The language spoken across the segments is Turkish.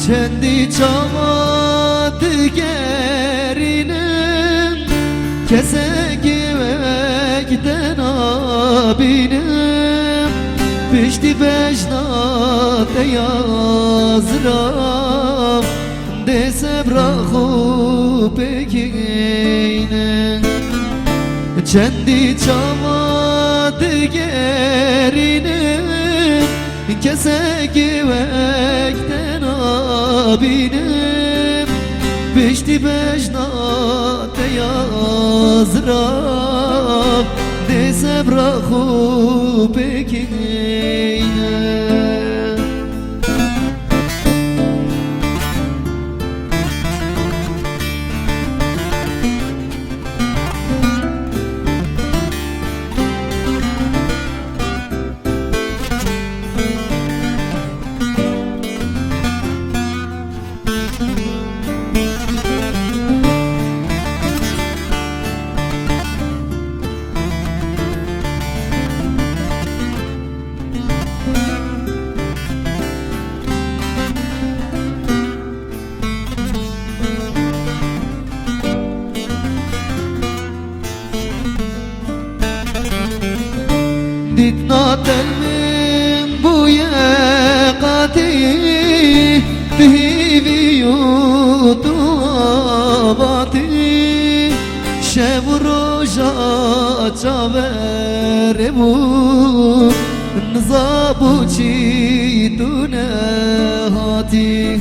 Kendi çama diğerinin kesek yemekten abinim pişti beşnate yazram dese bırakı pekine kendi çama diğerinin kesek yemekten abinim pişti beşnate yazram dese bırakı pekine Ditna telmin bu yekati Bihi yutu abati Şevroja çavere bu Nzabu çitune hati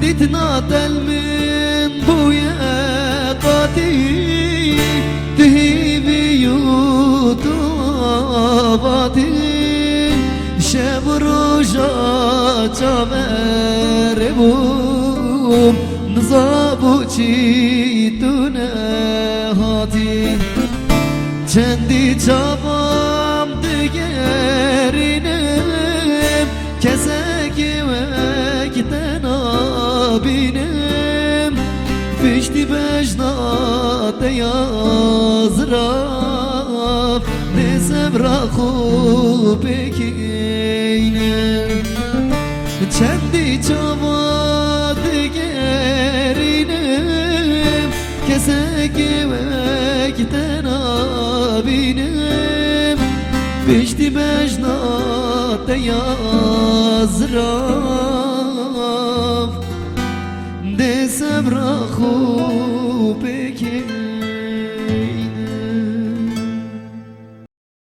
Ditna telmin bu yekati Bihi yutu abadi şevroja çavere bu nzabu çitune hati kendi çabam diğerinim kesek yemekten abinim pişti beşnate yazram dese bırakı pekine kendi çaba diğerinim kesek yemekten abinim pişti beşnate yazram dese bırakı